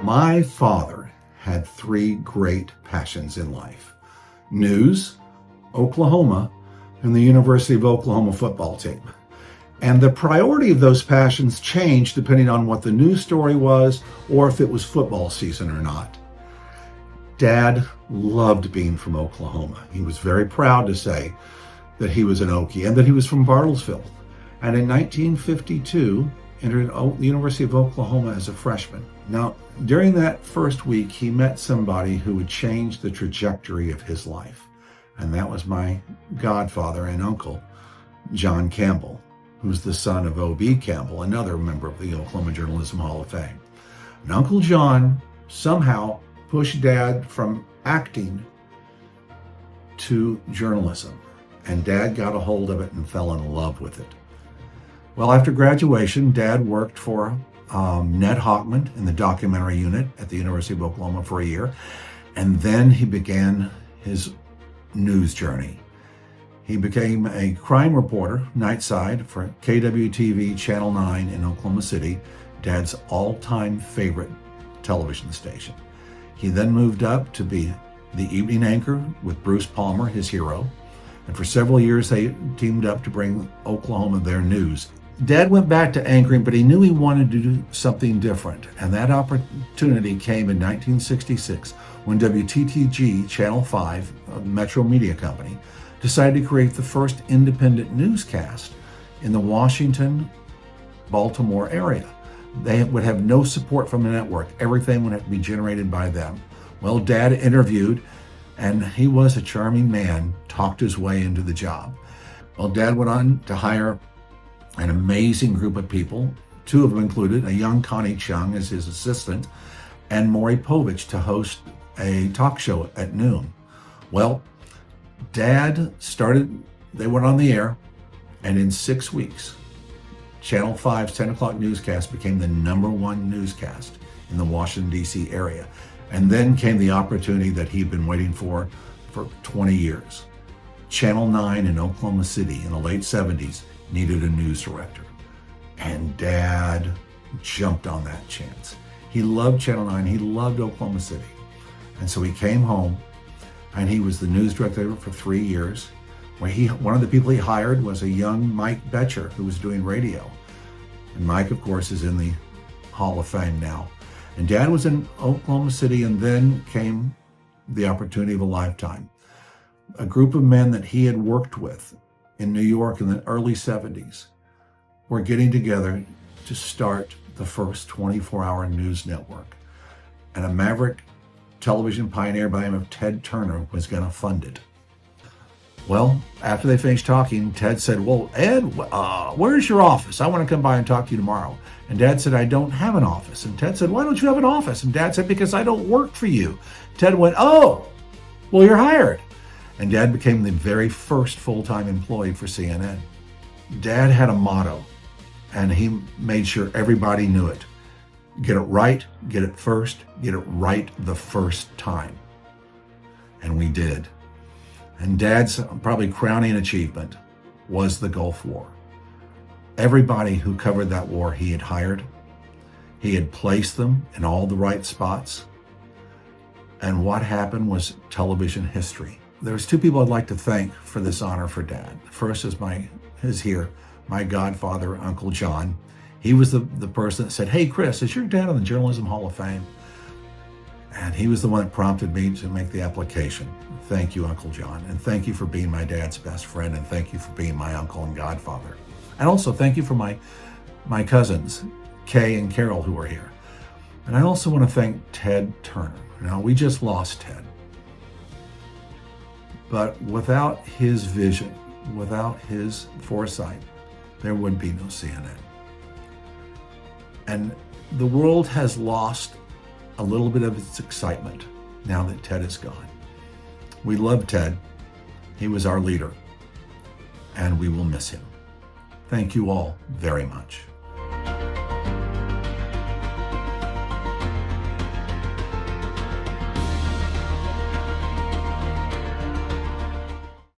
My father had three great passions in life: news, Oklahoma, and the University of Oklahoma football team. And the priority of those passions changed depending on what the news story was or if it was football season or not. Dad loved being from Oklahoma. He was very proud to say that he was an Okie and that he was from Bartlesville. And in 1952, entered the University of Oklahoma as a freshman. Now, during that first week, he met somebody who would change the trajectory of his life. And that was my godfather and uncle, John Campbell, who's the son of O.B. Campbell, another member of the Oklahoma Journalism Hall of Fame. And Uncle John somehow pushed Dad from acting to journalism. And Dad got a hold of it and fell in love with it. Well, after graduation, Dad worked for Ned Hockman in the documentary unit at the University of Oklahoma for a year. And then he began his news journey. He became a crime reporter, nightside, for KWTV Channel 9 in Oklahoma City, Dad's all-time favorite television station. He then moved up to be the evening anchor with Bruce Palmer, his hero. And for several years, they teamed up to bring Oklahoma their news. Dad went back to anchoring, but he knew he wanted to do something different. And that opportunity came in 1966 when WTTG, Channel 5, a Metro Media Company, decided to create the first independent newscast in the Washington, Baltimore area. They would have no support from the network. Everything would have to be generated by them. Well, Dad interviewed, and he was a charming man, talked his way into the job. Well, Dad went on to hire an amazing group of people. Two of them included a young Connie Chung as his assistant and Maury Povich to host a talk show at noon. Well, Dad they went on the air, and in 6 weeks, Channel 5's 10 o'clock newscast became the #1 newscast in the Washington, D.C. area. And then came the opportunity that he'd been waiting for 20 years. Channel 9 in Oklahoma City in the late 70s needed a news director. And Dad jumped on that chance. He loved Channel 9. He loved Oklahoma City. And so he came home, and he was the news director for 3 years. One of the people he hired was a young Mike Betcher, who was doing radio. And Mike, of course, is in the Hall of Fame now. And Dad was in Oklahoma City, and then came the opportunity of a lifetime. A group of men that he had worked with in New York in the early 70s were getting together to start the first 24-hour news network. And a maverick television pioneer by the name of Ted Turner was going to fund it. Well, after they finished talking, Ted said, "Well, Ed, where's your office? I want to come by and talk to you tomorrow." And Dad said, "I don't have an office." And Ted said, "Why don't you have an office?" And Dad said, "Because I don't work for you." Ted went, "Oh, well, you're hired." And Dad became the very first full-time employee for CNN. Dad had a motto, and he made sure everybody knew it. Get it right, get it first, get it right the first time. And we did. And Dad's probably crowning achievement was the Gulf War. Everybody who covered that war he had hired. He had placed them in all the right spots. And what happened was television history. There's two people I'd like to thank for this honor for Dad. First is my godfather, Uncle John. He was the person that said, "Hey, Chris, is your dad on the Journalism Hall of Fame?" And he was the one that prompted me to make the application. Thank you, Uncle John. And thank you for being my dad's best friend. And thank you for being my uncle and godfather. And also thank you for my cousins, Kay and Carol, who are here. And I also want to thank Ted Turner. Now, we just lost Ted. But without his vision, without his foresight, there would be no CNN. And the world has lost a little bit of its excitement now that Ted is gone. We love Ted. He was our leader, and we will miss him. Thank you all very much.